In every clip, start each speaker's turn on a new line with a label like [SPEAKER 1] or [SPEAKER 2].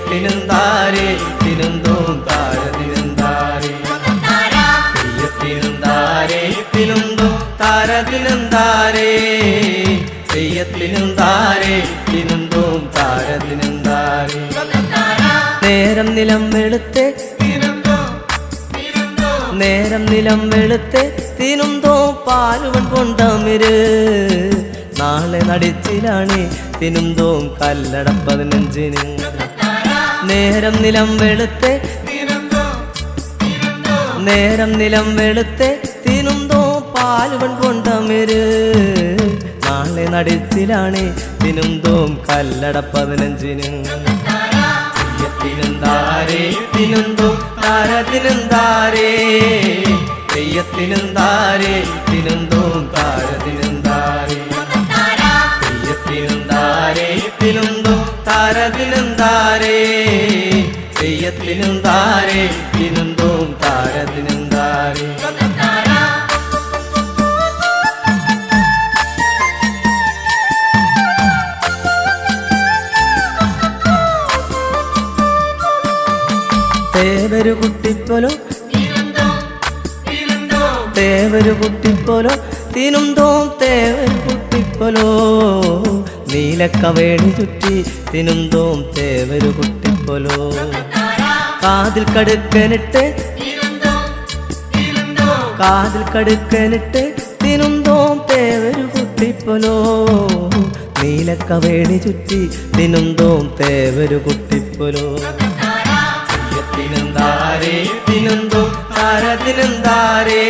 [SPEAKER 1] തെയ്യത്തിനും താരേ തിനുന്തോം താരതിനും താരേ തെയ്യത്തിനും താരേ തിനുന്തോം താരതിനും താരേ തെയ്യത്തിനും താരേ തിനുന്തോം താരതിനും താരേ നേരം നിലം വെളുത്തെ നേരം നിലം വെളുത്തെ തിനുന്തോം പാലുവൻ കൊണ്ടമിര് നാളെ നടിച്ചിലാണ് തിനുന്തോം കല്ലട 15-ന് നേരം നിലം വെളുത്തെ നേരം നിലം വെളുത്തെ തിനുന്തോം പാലുവൻ കൊണ്ടമിര് നാളെ നടിച്ചിലാണ് തിനുന്തോം കല്ലട 15-ന് തെയ്യത്തിനും താരേ തിനുന്തോം താരതിനും താരേ തെയ്യത്തിനും താരേ തിനുന്തോം താരതിനും താരേ തെയ്യത്തിനും താരേ തിനുന്തോം താരതിനും താരേ തെയ്യത്തിനും താരേ തിനുന്തോം താരതിനും താരേ തേവരു കുട്ടിപ്പോലോ തേവരു കുട്ടിപ്പോലോ തിനുന്തോം തേവരു കുട്ടിപ്പോലോ നീലക്കവേണി ചുറ്റി തിനുന്തോം തേവരു കുട്ടിപ്പോലോ കാതിൽ കടുക്കനിട്ട് കാതിൽ കടുക്കനിട്ട് തിനുന്തോം തേവരു കുട്ടിപ്പോലോ നീലക്കവേണി ചുറ്റി തിനുന്തോം തേവരു കുട്ടിപ്പോലോ തെയ്യത്തിനും താരേ തിനുന്തോം താരതിനും താരേ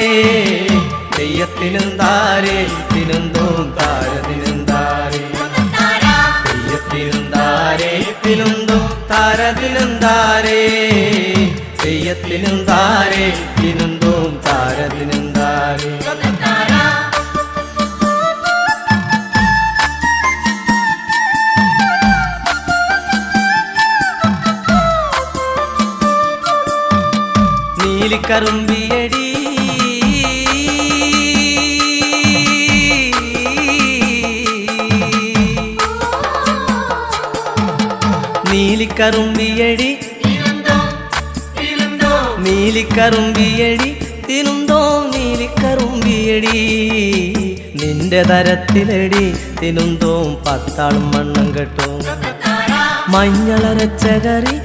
[SPEAKER 1] തെയ്യത്തിനും താരേ തിനുന്തോം താരതിനും താരേ തെയ്യത്തിനും താരേ തിനുന്തോം താരതിനും താരേ തെയ്യത്തിനും താരേ തിനുന്തോം താരതിനും താരേ നീലിക്കറുമ്പിയടി നീലിക്കറുമ്പിയടി നീലിക്കറുമ്പിയടി തിനുന്തോം നീലിക്കറുമ്പിയടി നിന്റെ തരത്തിലടി തിനുന്തോം 10 ആളും മണ്ണം കെട്ടും മഞ്ഞളരച്ചകറി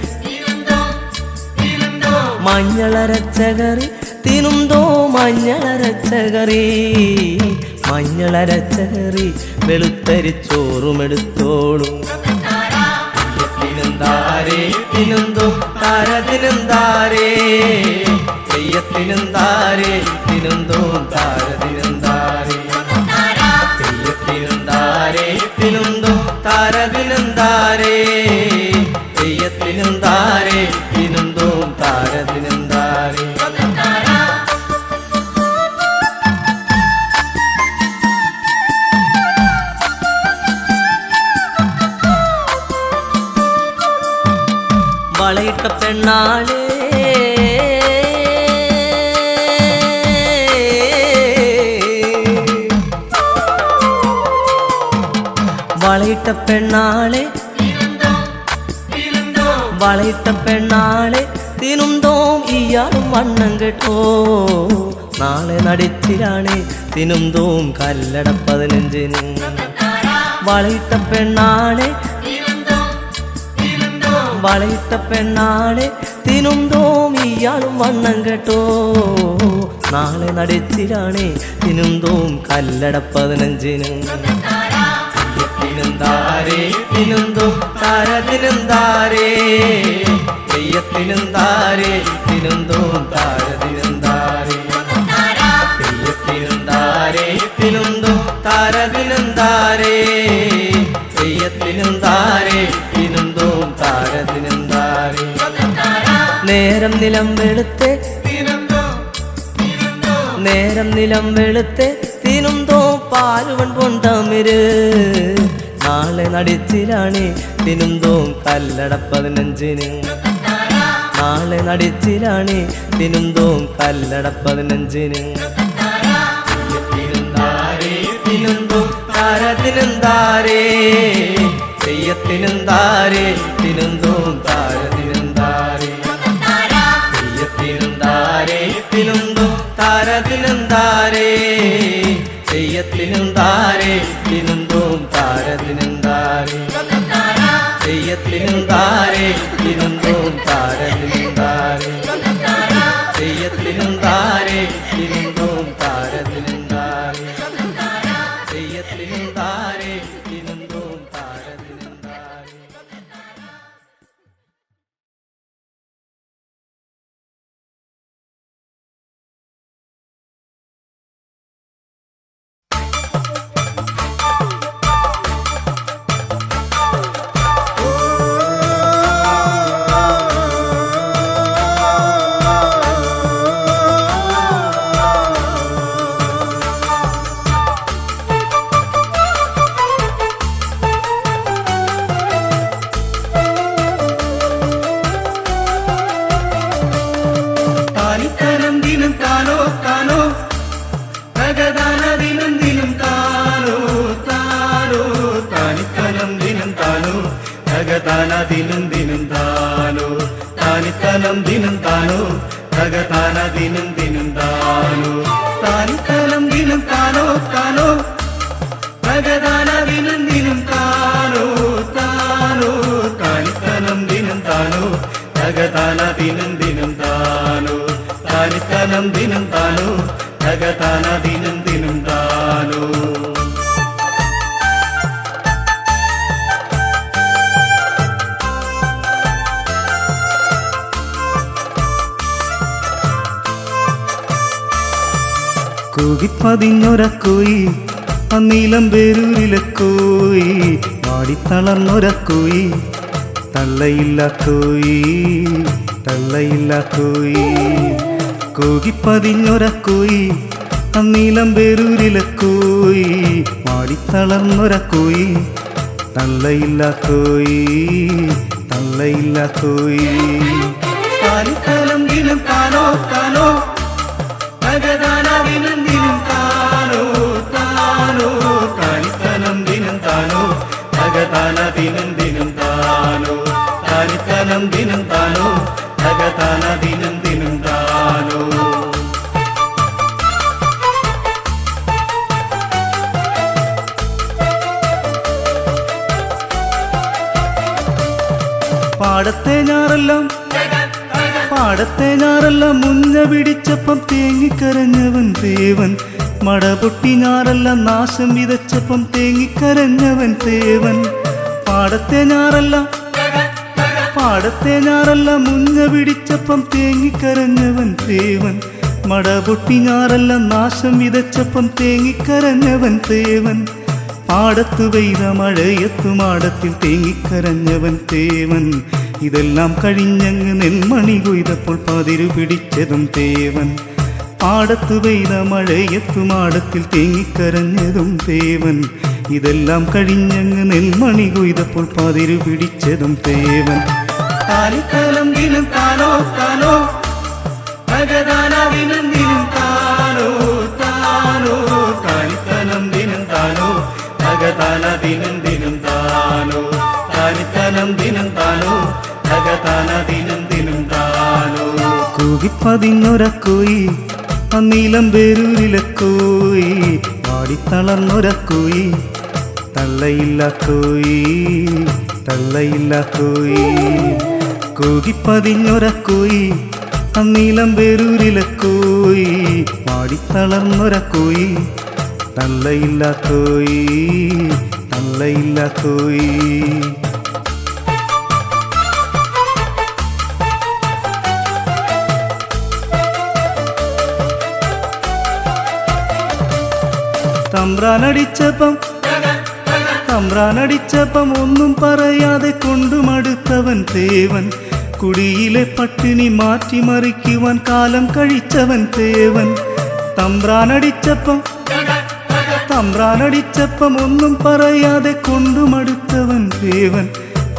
[SPEAKER 1] മഞ്ഞളരച്ചകറി തിനുന്തോം മഞ്ഞളരച്ചകറി മഞ്ഞളരച്ചകറി വെളുത്തരിച്ചോറുമെടുത്തോളും തെയ്യത്തിനും താരേ തിനുന്തോം താരതിനും താരേ തെയ്യത്തിനും താരേ തിനുന്തോം താരതിനും താരേ തെയ്യത്തിനും താരേ തിനുന്തോം താരതിനും താരേ തെയ്യത്തിനും താരേ തിനുന്തോം താരതിനും താരേ വളയിട്ട പെണ്ണാളേ വളയിട്ട പെണ്ണാളെ വളയിട്ട പെണ്ണാളെ തിനുന്തോം ഇയാളും വണ്ണം കേട്ടോ നാളെ നടിച്ചിലാണ് തിനുന്തോം കല്ലട 15-ന് വളയിട്ട പെണ്ണാളെ വളയിട്ട പെണ്ണാളെ തിനുന്തോം ഇയാളും വണ്ണം കേട്ടോ നാളെ നടിച്ചിലാണ് തിനുന്തോം കല്ലട 15-ന് തെയ്യത്തിനും താരേ തിനുന്തോം താരതിനും താരേ തെയ്യത്തിനും താരേ തിനുന്തോം താരതിനും താരേ തെയ്യത്തിനും താരേ തിനുന്തോം താരതിനും താരേ തെയ്യത്തിനും താരേ തിനുന്തോം താരതിനും താരേ നേരം നിലം വെളുത്തെ നേരം നിലം വെളുത്തെ തിനുന്തോം പാലുവൻ കൊണ്ടമിര് നാളെ നടിച്ചിലാണ് തിനുന്തോം കല്ലട 15-ന് നാളെ നടിച്ചിലാണ് തിനുന്തോം കല്ലട 15-ന് തെയ്യത്തിനും താരേ തിനുന്തോം താരതിനും താരേ തെയ്യത്തിനും താരേ തിനുന്തോം താര താരേ തെയ്യത്തിനും താരേ തിനുന്തോം താരത്തിനും താരേ തെയ്യത്തിനും താരേ തിനുന്തോം താരത്തിനും താരേ തെയ്യത്തിനും താരേ തിനുന്തോം താരത്തിനും താരേ തെയ്യത്തിനും താരേ തിനുന്തോം താരത്തിനും താരേ.
[SPEAKER 2] താനിത്തനം ദിനം താനോ താനോ തകതാന ദിനം ദിനം താനോ താനോ താനിത്തനം ദിനം താനോ തകതാന ദിനം ദിനം താനോ താനിത്തനം ദിനം താനോ തകതാന ദിനം ദിനം താനോ താനിത്തനം ദിനം താനോ താനോ തകതാന ദിനം ദിനം താനോ താനോ താനിത്തനം ദിനം താനോ തകതാന ദിനം ദിനം താനോ താനിത്തനം ദിനം താനോ തകതാന ദിനം ദിനം താനോ. കൂകിപ്പതിഞ്ഞൊരക്കോയി അന്നീലം പേരൂരിലെ കോയി വാടിത്തളർന്നൊരക്കോയി തള്ളയില്ല കോയി തള്ളയില്ല കോയി കൂകിപ്പതിഞ്ഞൊരക്കോയി അന്നീലം പേരൂരിലെ കോയി വാടിത്തളർന്നൊരക്കോയി തള്ളയില്ല കോയി തള്ളയില്ല കോയി. താനിത്തനം ദിനം താനോ താനോ തകതാന ദിനം ദിനം താനോ താനോ താനിത്തനം ദിനം താനോ തകതാന ദിനം ദിനം താനോ താനിത്തനം ദിനം താനോ തകതാന ദിനം ദിനം താനോ. പാടത്തെ ഞാറെല്ലാം മുഞ്ഞ പിടിച്ചപ്പം തേങ്ങിക്കരഞ്ഞവൻ തേവൻ മടപൊട്ടി ഞാറെല്ലാം നാശം വിതച്ചപ്പം തേങ്ങിക്കരഞ്ഞവൻ തേവൻ. പാടത്തെ ഞാറെല്ലാം മുഞ്ഞ പിടിച്ചപ്പം തേങ്ങിക്കരഞ്ഞവൻ തേവൻ മടപൊട്ടി ഞാറെല്ലാം നാശം വിതച്ചപ്പം തേങ്ങിക്കരഞ്ഞവൻ തേവൻ. പാടത്തു പെയ്ത മഴയത്തു മാടത്തിൽ തേങ്ങിക്കരഞ്ഞവൻ തേവൻ. ഇതെല്ലാം കഴിഞ്ഞങ്ങ് നെൽമണി കൊയ്തപ്പോൾ പതിരു പിടിച്ചതും തേവൻ. പാടത്തു പെയ്ത മഴയത്തു മാടത്തിൽ തേങ്ങിക്കരഞ്ഞതും തേവൻ. ഇതെല്ലാം കഴിഞ്ഞങ്ങ് നെൽമണി കൊയ്തപ്പോൾ പതിരു പിടിച്ചതും തേവൻ. താനിത്തനം ദിനം താനോ താനോ തകതാന ദിനം ദിനം താനോ താനോ താനിത്തനം ദിനം താനോ തകതാന ദിനം ദിനം താനോ താനിത്തനം ദിനം താനോ തകതാന ദിനം ദിനം താനോ. കൂകിപ്പതിഞ്ഞൊരക്കോയി അന്നീലം പേരൂരിലെ കോയി വാടിത്തളർന്നൊരക്കോയി തള്ളയില്ല കോയി തള്ളയില്ല കോയി. കൂകിപ്പതിഞ്ഞൊരക്കോയി അന്നീലം പേരൂരിലെ കോയി വാടിത്തളർന്നൊരക്കോയി തള്ളയില്ല കോയി തള്ളയില്ല കോയി. തമ്പ്രാനടിച്ചപ്പം ഒന്നും പറയാതെ കൊണ്ടുമടുത്തവൻ തേവൻ. കുടിയിലെ പട്ടിണി മാറ്റിമറിക്കുവാൻ കാലം കഴിച്ചവൻ തേവൻ. തമ്പ്രാനടിച്ചപ്പം ഒന്നും പറയാതെ കൊണ്ടുമടുത്തവൻ തേവൻ.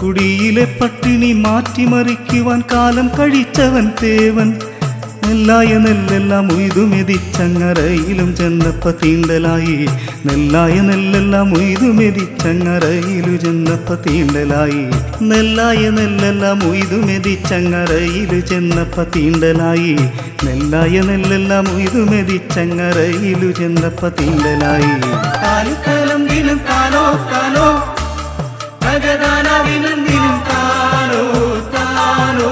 [SPEAKER 2] കുടിയിലെ പട്ടിണി മാറ്റിമറിക്കുവാൻ കാലം കഴിച്ചവൻ തേവൻ. നെല്ലായ നെല്ലെല്ലാം ഉയ്തുമെതിച്ചങ്ങറയിലും ചെന്നപ്പ തീണ്ടലായി നെല്ലായ നെല്ലെല്ലാം ഉയ്തു മെതിച്ചങ്ങറയിലു ചെന്നപ്പ തീണ്ടലായി. നെല്ലായ നെല്ലെല്ലാം ഉയ്തു മെതിച്ചങ്ങറയിലു ചെന്നപ്പ തീണ്ടലായി. നെല്ലായ നെല്ലെല്ലാം ഉയ്തു മെതിച്ചങ്ങറയിലു ചെന്നപ്പ തീണ്ടലായി. താനുത്തലം ദിനം താനോ താനോ തകതാനാവിനും ദിനം താനോ താനോ.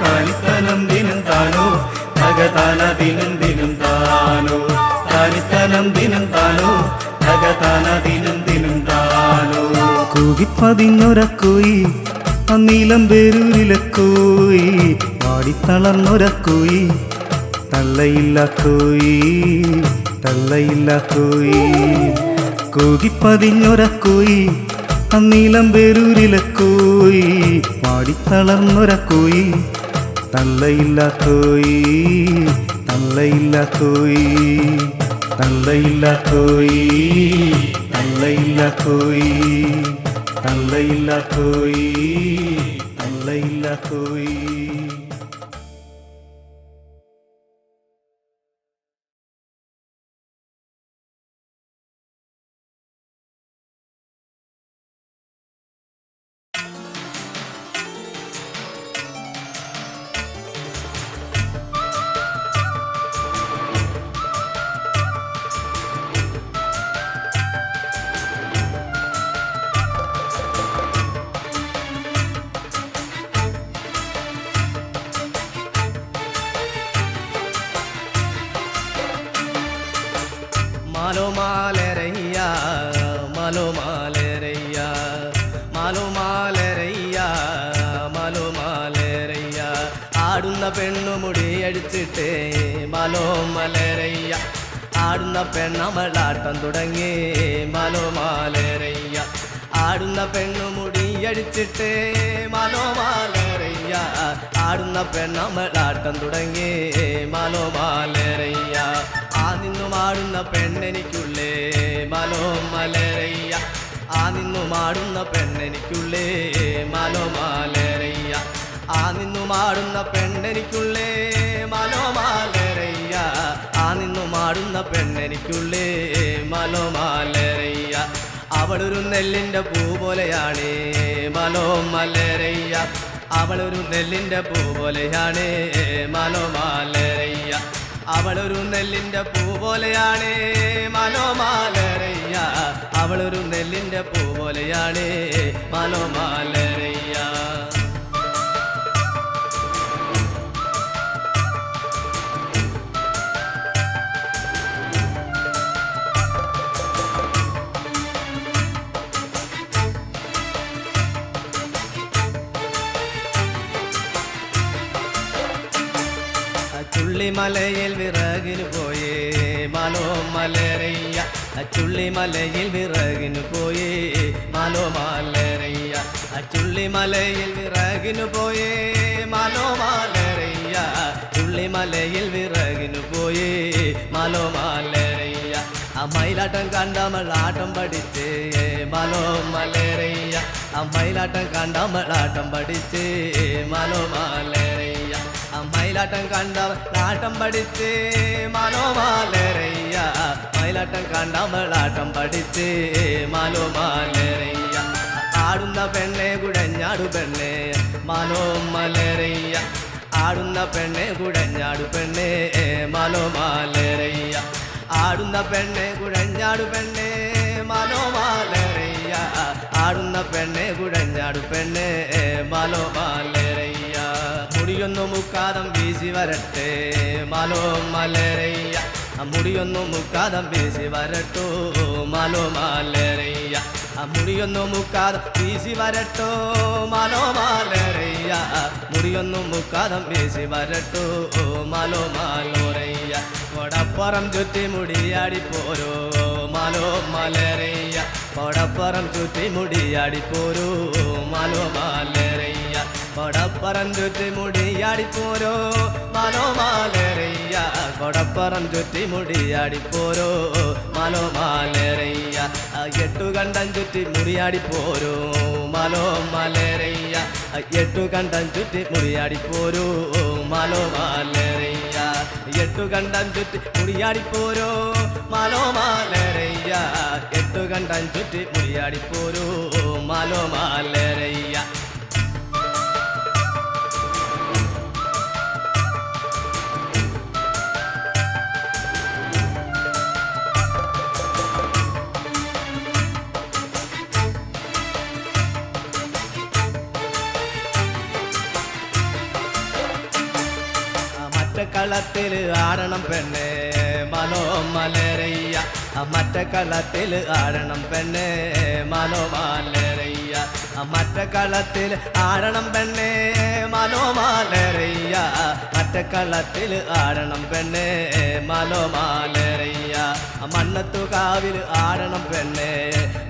[SPEAKER 2] താനിത്തലം ദിനം താനോ തകതാന ദിനം ദിനം താനോ. താനിത്തലം ദിനം താനോ തകതാന ദിനം ദിനം താനോ. കൂകിപ്പതിഞ്ഞൊരക്കോയി അന്നീലം പേരൂരിലക്കോയി. പാടിത്തളർന്നൊരക്കോയി തള്ളയില്ല കോയി തള്ളയില്ല കോയി. കൂകിപ്പതിഞ്ഞൊരക്കോയി അന്നീലം പേരൂരിലക്കോയി. പാടിത്തളർന്നൊരക്കോയി തള്ളയില്ല കോയി തള്ളയില്ല കോയി തള്ളയില്ല കോയി തള്ളയില്ല കോയി തള്ളയില്ല കോയി തള്ളയില്ല കോയി.
[SPEAKER 1] മാലോ മാലരയ്യ മാലോ മാലരയ്യ മാലോ മാലരയ്യ മാലോ മാലരയ്യ. ആടുന്ന പെണ്ണുമുടി അടിച്ചിട്ടേ മാലോ മലരയ്യ. ആടുന്ന പെണ്ണമളാട്ടം തുടങ്ങി മാലോ മാലരയ്യ. ആടുന്ന പെണ്ണുമുടി അടിച്ചിട്ടേ മാലോ മാലരയ്യ. ആടുന്ന പെണ്ണമളാട്ടം തുടങ്ങി മാലോ മാലരയ്യ. ആ നിന്നും ആടുന്ന പെണ്ണെനിക്കുള്ളേ മാലോ മലരയ്യ. ആ നിന്നും ആടുന്ന പെണ്ണെനിക്കുള്ളേ മാലോ മാലരയ്യ. ആ നിന്നും ആടുന്ന പെണ്ണെനിക്കുള്ളേ മാലോ മാലരയ്യ. ആ നിന്നും ആടുന്ന പെണ്ണെനിക്കുള്ളേ മാലോ മാലരയ്യ. അവളൊരു നെല്ലിൻ്റെ പൂ പോലെയാണ് മാലോ മലരയ്യ. അവളൊരു നെല്ലിൻ്റെ പൂ പോലെയാണ് മാലോ മാലരയ്യ. അവളൊരു നെല്ലിൻ്റെ പൂ പോലെയാണ് മാലോ മാലരയ്യ. അവളൊരു നെല്ലിൻ്റെ പൂ പോലെയാണ് മാലോ മാലരയ്യ. ചുള്ളിമലയിൽ വിറകിന് പോയേ മാലോ മലരയ്യ. ചുള്ളിമലയിൽ വിറകിന് പോയേ മാലോ മാലരയ്യ. ചുള്ളിമലയിൽ വിറകിന് പോയേ മാലോ മാലരയ്യ. ചുള്ളിമലയിൽ വിറകിന് പോയേ മാലോ മാലരയ്യ. മയിലാട്ടം കണ്ടമളാട്ടം പഠിച്ചേ മാലോ മലരയ്യ. മയിലാട്ടം കണ്ടമളാട്ടം പഠിച്ചേ മാലോ മാലരയ്യ. മയിലാട്ടം കണ്ടമളാട്ടം പഠിച്ചേ മാലോ മാലരയ്യ. മയിലാട്ടം കണ്ടമളാട്ടം പഠിച്ചേ മാലോ മാലരയ്യ. ആടുന്ന പെണ്ണെ കുഴഞ്ഞാടു പെണ്ണെ മാലോ മലരയ്യ. ആടുന്ന പെണ്ണെ കുഴഞ്ഞാടു പെണ്ണെ മാലോ മാലരയ്യ. ആടുന്ന പെണ്ണെ കുഴഞ്ഞാടു പെണ്ണെ മാലോ മാലരയ്യ. ആടുന്ന പെണ്ണെ കുഴഞ്ഞാടു പെണ്ണെ മാലോ മാലരയ്യ. മുടിയൊന്നു മുക്കാതം വീശി വരട്ടെ മാലോ മലരയ്യ. മുടിയൊന്നു മുക്കാതം വീശി വരട്ടോ മാലോ മാലരയ്യ. മുടിയൊന്നു മുക്കാതം വീശി വരട്ടോ മാലോ മാലരയ്യ. മുടിയൊന്നു മുക്കാതം വീശി വരട്ടോ മാലോ മാലോരയ്യ. കൊടപ്പുറം ചുറ്റി മുടിയാടിപ്പോരോ മാലോ മലരയ്യ. കൊടപ്പുറം ചുറ്റി മുടിയാടിപ്പോരോ മാലോ മാലരയ്യ. കൊടപ്പുറം ചുറ്റി മുടിയാടിപ്പോരോ മാലോ മാലരയ്യ. കൊടപ്പുറം ചുറ്റി മുടിയാടിപ്പോരോ മാലോ മാലരയ്യ. എട്ടുകണ്ടം ചുറ്റി മുടിയാടിപ്പോരോ മാലോ മലരയ്യ. എട്ടുകണ്ടം ചുറ്റി മുടിയാടിപ്പോരോ മാലോ മാലരയ്യ. എട്ടുകണ്ടം ചുറ്റി മുടിയാടിപ്പോരോ മാലോ മാലരയ്യ എട്ടുകണ്ടം ചുറ്റി മുടിയാടിപ്പോരൂ മാലോ മാലരയ്യ കളത്തിൽ ആടണം പെണ്ണെ മാലോ മലരയ്യ മറ്റ കളത്തിൽ ആടണം പെണ്ണെ മാലോ മാലരയ്യ മറ്റ കളത്തിൽ ആടണം പെണ്ണെ മാലോ മാലരയ്യ മറ്റ കളത്തിൽ ആടണം പെണ്ണെ മാലോ മാലരയ്യ മണ്ണത്തു കാവിൽ ആടണം പെണ്ണെ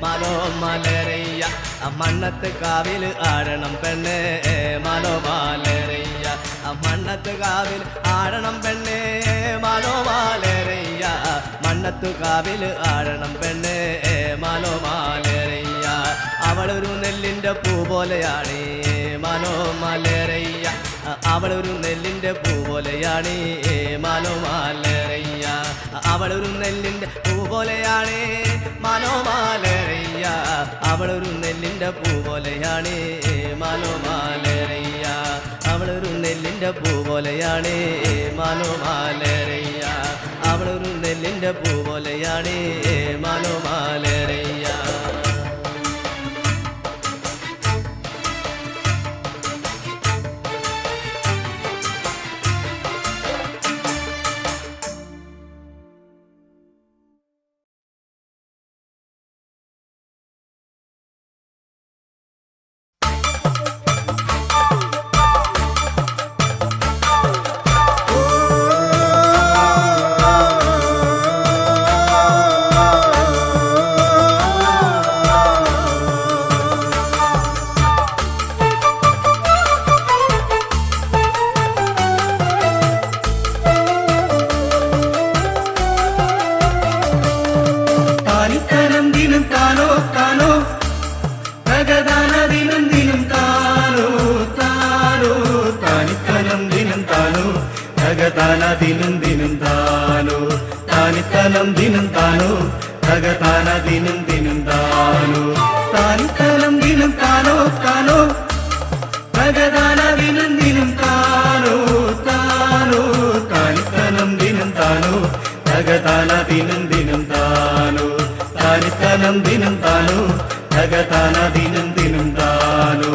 [SPEAKER 1] മാലോ മലരയ്യ മണ്ണത്ത് കാവിൽ ആടണം പെണ്ണെ മാലോ മാലരയ്യ മണ്ണത്ത് കാവിൽ ആടണം പെണ്ണെ മാലോ മാലരയ്യ മണ്ണത്തു കാവിൽ ആടണം പെണ്ണെ മാലോ മാലരയ്യ അവളൊരു നെല്ലിൻ്റെ പൂ പോലെയാണ് മാലോ മാലരയ്യ അവളൊരു നെല്ലിൻ്റെ പൂ പോലെയാണ് മാലോ മാലരയ്യ അവളൊരു നെല്ലിൻ്റെ പൂ പോലെയാണ് മാലോ മാലരയ്യ അവളൊരു നെല്ലിൻ്റെ പൂ പോലെയാണ് മാലോ മാലരയ്യ അവളൊരു നെല്ലിൻ്റെ പൂ പോലെയാണ് മാലോ മാലരയ്യ അവളൊരു നെല്ലിൻ്റെ പൂ പോലെയാണ് മാലോ മാലരയ്യ
[SPEAKER 2] ദിനം ദിനം താനോ താനിത്തനം ദിനം താനോ തകതാന ദിനം ദിനം താനോ താനിത്തനം ദിനം താനോ താനോ തകതാന ദിനം ദിനം താനോ താനോ താനിത്തനം ദിനം താനോ തകതാന ദിനം ദിനം താനോ താനിത്തനം ദിനം താനോ തകതാന ദിനം ദിനം താനോ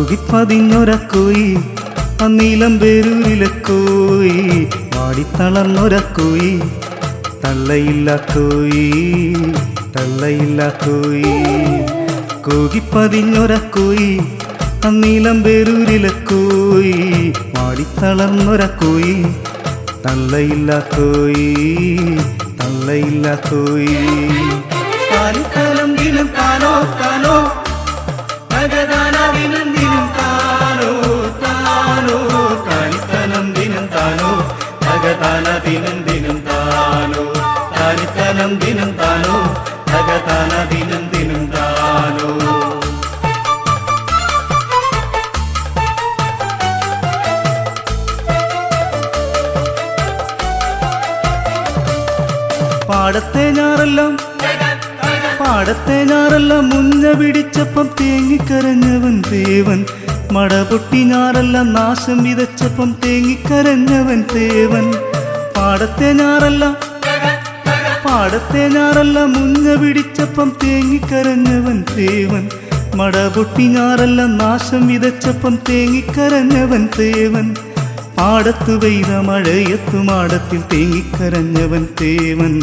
[SPEAKER 2] കൂകിപ്പതിഞ്ഞൊരക്കോയി അന്നീലം പേരൂരിലക്കോയി വാടിത്തളർന്നൊരക്കോയി തള്ളയില്ല കോയി തള്ളയില്ല കോയി കൂകിപ്പതിഞ്ഞൊരക്കോയി അന്നീലം പേരൂരിലക്കോയി വാടിത്തളർന്നൊരക്കോയി തള്ളയില്ല കോയി തള്ളയില്ല കോയി താനിത്തലം ദിനം താനോ താനോ തകതാന ദിനം ദിനം താനോ താനോ താനിത്തനം ദിനം താനോ തകതാന ദിനം ദിനം താനോ താനിത്തനം ദിനം താനോ തകതാന ദിനം ദിനം താനോ പാടത്തെ ഞാറെല്ലാം മുഞ്ഞ പിടിച്ചപ്പം തേങ്ങിക്കരഞ്ഞവൻ ദേവൻ മടപൊട്ടി ഞാറെല്ലാം നാശം വിതച്ചപ്പം തേങ്ങിക്കരഞ്ഞവൻ ദേവൻ പാടത്തെ ഞാറെല്ലാം മുഞ്ഞ പിടിച്ചപ്പം തേങ്ങിക്കരഞ്ഞവൻ ദേവൻ മടപൊട്ടി ഞാറെല്ലാം നാശം വിതച്ചപ്പം തേങ്ങിക്കരഞ്ഞവൻ ദേവൻ പാടത്തു പെയ്ത മഴയത്തു മാടത്തിൽ തേങ്ങിക്കരഞ്ഞവൻ തേവൻ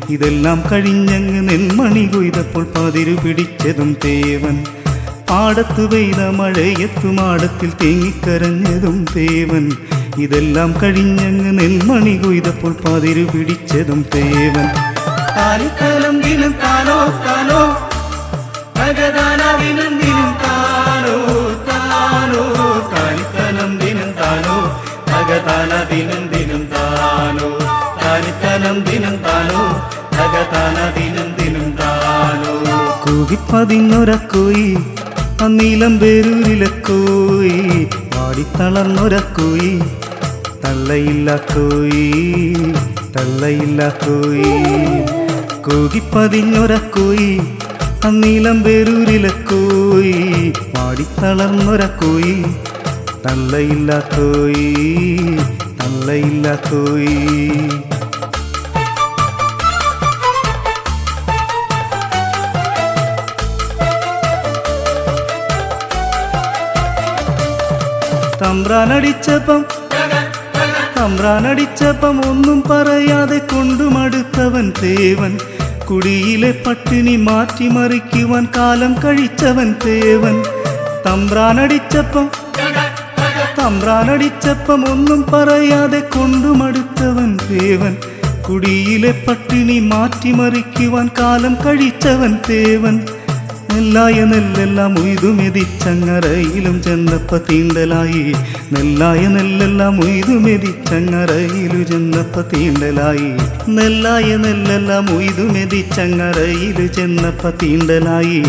[SPEAKER 2] ഇതെല്ലാം കഴിഞ്ഞങ്ങ് നെന്മണി കൊയ്തപ്പോൾ പതിരു പിടിച്ചതും തേവൻ പാടത്തു പെയ്ത മഴയത്തു മാടത്തിൽ തേങ്ങിക്കരഞ്ഞതും തേവൻ ഇതെല്ലാം കഴിഞ്ഞങ്ങ് നെന്മണി കൊയ്തപ്പോൾ പതിരു പിടിച്ചതും തേവൻ താനിത്തലം ദിനം താനോ താനോ തകതാന ദിനം ദിനം താനോ താനോ താനിത്തലം ദിനം താനോ തകതാന ദിനം ദിനം താനോ താനിത്തനം ദിനം താനോ തകതാന ദിനം ദിനം താനോ കൂകിപ്പതിഞ്ഞൊരക്കോയി അന്നീലം പേരൂരിലെ കോയി പാടിത്തളർന്നൊരക്കോയി തള്ളയില്ല കോയി തള്ളയില്ല കോയി കൂകിപ്പതിഞ്ഞൊരക്കോയി അന്നീലം പേരൂരിലെ കോയി പാടിത്തളർന്നൊരക്കോയി തള്ളയില്ല കോയി തള്ളയില്ല കോയി തമ്പ്രാനടിച്ചപ്പം ഒന്നും പറയാതെ കൊണ്ടുമടുത്തവൻ തേവൻ കുടിയിലെ പട്ടിണി മാറ്റിമറിക്കുവാൻ കാലം കഴിച്ചവൻ തേവൻ തമ്പ്രാനടിച്ചപ്പം ഒന്നും പറയാതെ കൊണ്ടുമടുത്തവൻ തേവൻ കുടിയിലെ പട്ടിണി മാറ്റിമറിക്കുവാൻ കാലം കഴിച്ചവൻ തേവൻ നെല്ലായ നെല്ലെല്ലാം ഉയ്തുമെതിച്ചങ്ങറയിലും ചെന്നപ്പ തീണ്ടലായി നെല്ലായ നെല്ലെല്ലാം ഉയ്തുമെതിച്ചങ്ങറയിലു ചെന്നപ്പ തീണ്ടലായി നെല്ലായ നെല്ലെല്ലാം ഉയ്തുമെതിച്ചങ്ങറയിലു ചെന്നപ്പ തീണ്ടലായി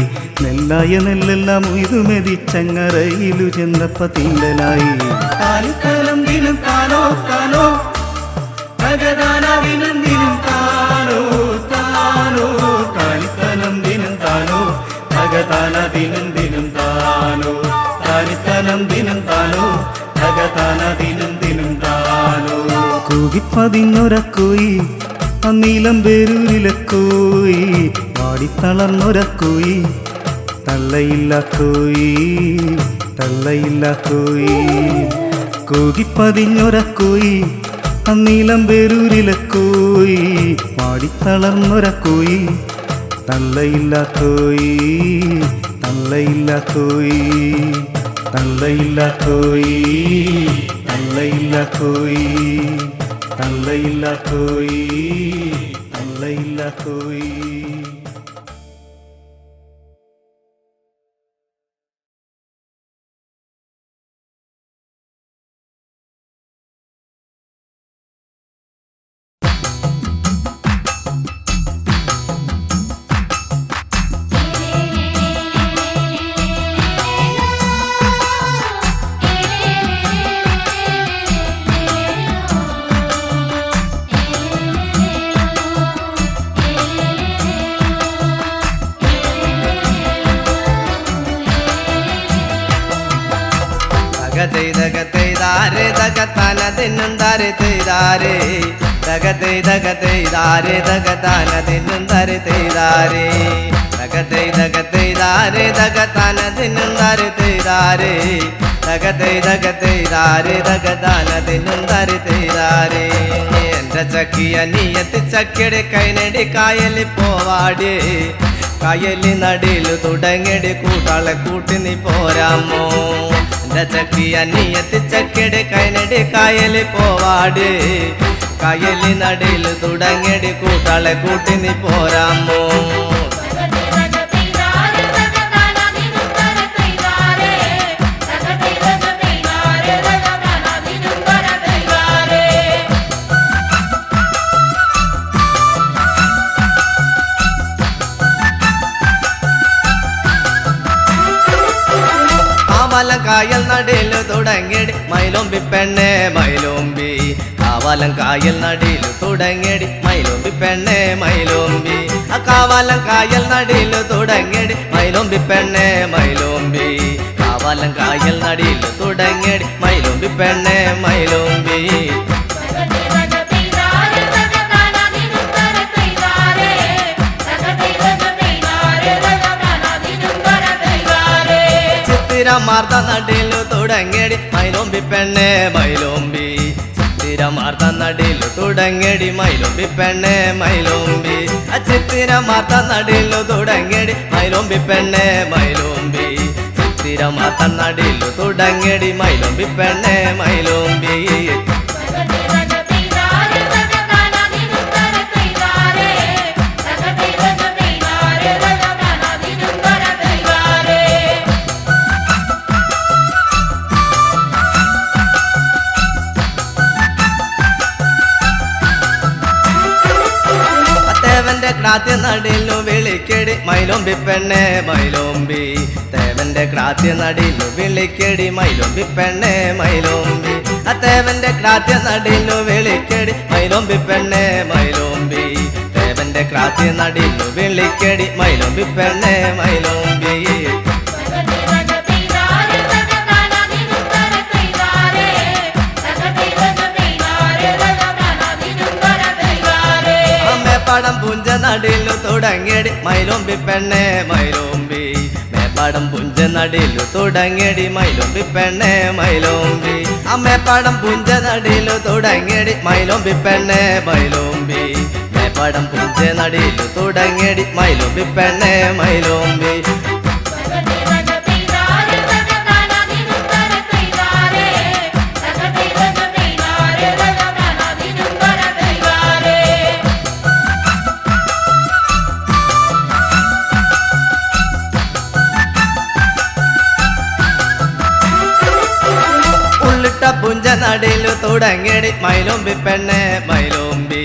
[SPEAKER 2] നെല്ലായ നെല്ലെല്ലാം ഉയ്തുമെതിച്ചങ്ങറയിലു ചെന്നപ്പ തീണ്ടലായി താനിത്തലം ദിനം താനോ താനോ തകതാന ദിനം ദിനം താനോ താനോ താനിത്തലം ദിനം താനോ തകതാന ദിനം ദിനം താനോ താനിത്തനം ദിനം താനോ തകതാന ദിനം ദിനം താനോ കൂകിപ്പതിഞ്ഞൊരക്കോയി അന്നീലം പേരൂരിലെ കോയി പാടിത്തളർന്നൊരക്കോയി തള്ളയില്ല കോയി തള്ളയില്ല കോയി കൂകിപ്പതിഞ്ഞൊരക്കോയി അന്നീലം പേരൂരിലെ കോയി പാടിത്തളർന്നൊരക്കോയി തള്ളയില്ല കോയി തള്ളയില്ല കോയി തള്ളയില്ല കോയി തള്ളയില്ല കോയി തള്ളയില്ല കോയി തള്ളയില്ല കോയി
[SPEAKER 1] ദഗതൈദാരെ ദഗതാന ദിനം ദാരെ തൈദാരെ ദഗതൈദാരെ ദഗതാന ദിനം ദാരെ തൈദാരെ ദഗതൈദാരെ ദഗതാന ദിനം ദാരെ തൈദാരെ ദഗതൈദാരെ ദഗതാന ദിനം ദാരെ തൈദാരെ എന്റെ ചക്കിയ നീയത്തി ചക്കിയുടെ കൈനടി കായലിൽ പോവാടി കായലി നടിയിൽ തുടങ്ങടി കൂട്ടാളെ കൂട്ടി നീ പോരാമോ ചക്കിയ നീയത്തി ചക്കിയുടെ കൈനടി കായലി പോവാടി കായലി നടിയിൽ തുടങ്ങടി കൂട്ടാളെ കൂട്ടി നീ പോരാമോ കായൽ നടിയിൽ തുടങ്ങിയടി മൈലോമ്പി പെണ്ണെ മൈലോമ്പി കാവാലം കായൽ നടിയിൽ തുടങ്ങിയടി മൈലോമ്പി പെണ്ണെ മൈലോമ്പി ആ കാവാലം കായൽ നടിയിൽ തുടങ്ങിയടി മൈലോമ്പി പെണ്ണെ മൈലോമ്പി കാവാലം കായൽ നടിയിൽ തുടങ്ങിയടി മൈലോമ്പി പെണ്ണെ മൈലോമ്പി മാർത്ത നടിയിൽ തുടങ്ങിയടി മൈലോമ്പി പെണ്ണെ മൈലോമ്പി ചിത്തിരമാർത്ത നടിയിൽ തുടങ്ങിയടി മൈലോമ്പി പെണ്ണെ മൈലോമ്പി ചിത്തിരമാർത്ത നടിയിൽ തുടങ്ങിയടി മൈലോമ്പി പെണ്ണെ മൈലോമ്പി ചിത്തിരമാർത്ത നടിയിൽ തുടങ്ങിയടി മൈലോമ്പി പെണ്ണെ മൈലോമ്പി തേവന്റെ ക്രാത്യ നടിയിലു വിളിക്കടി മൈലോമ്പി പെണ്ണെ മൈലോമ്പി തേവന്റെ ക്രാത്യ നടിയിലു വിളിക്കടി മൈലോമ്പി പെണ്ണെ മൈലോമ്പി തേവന്റെ ക്രാത്യ നടിയിലു വിളിക്കടി മൈലോമ്പി പെണ്ണെ മൈലോമ്പി തേവന്റെ ക്രാത്യ നടിയിലു വിളിക്കടി മൈലോമ്പി പെണ്ണെ മൈലോമ്പി മേപ്പാടം പുഞ്ച നടിയിലു തുടങ്ങിയടി മൈലോമ്പി പെണ്ണെ മൈലോമ്പി മേപ്പാടം പുഞ്ച നടിയിലു തുടങ്ങിയടി മൈലോമ്പി പെണ്ണെ മൈലോമ്പി മേപ്പാടം പുഞ്ച നടിയിലു തുടങ്ങിയടി മൈലോമ്പി പെണ്ണെ മൈലോമ്പി മേപ്പാടം പുഞ്ച നടിയിലു തുടങ്ങിയടി മൈലോമ്പി പെണ്ണെ മൈലോമ്പി പുഞ്ച നടിയിലു തുടങ്ങിയടി മൈലോമ്പി പെണ്ണെ മൈലോമ്പി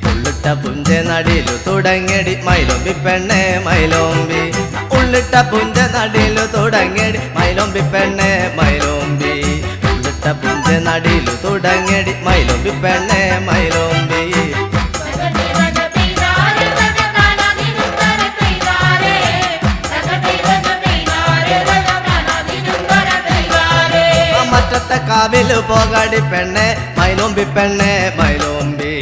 [SPEAKER 1] ഉള്ളിട്ട പുഞ്ച നടിയിലു തുടങ്ങിയടി മൈലോമ്പി പെണ്ണെ മൈലോമ്പി ഉള്ളിട്ട പുഞ്ച നടിയിലു തുടങ്ങിയടി മൈലോമ്പി പെണ്ണെ മൈലോമ്പി ഉള്ളിട്ട പുഞ്ച നടിയിലു തുടങ്ങിയടി മൈലോമ്പി പെണ്ണെ മൈലോമ്പി മറ്റത്തെ കാവിലു പോകാടി പെണ്ണെ മൈലോമ്പി പെണ്ണെ മൈലോമ്പി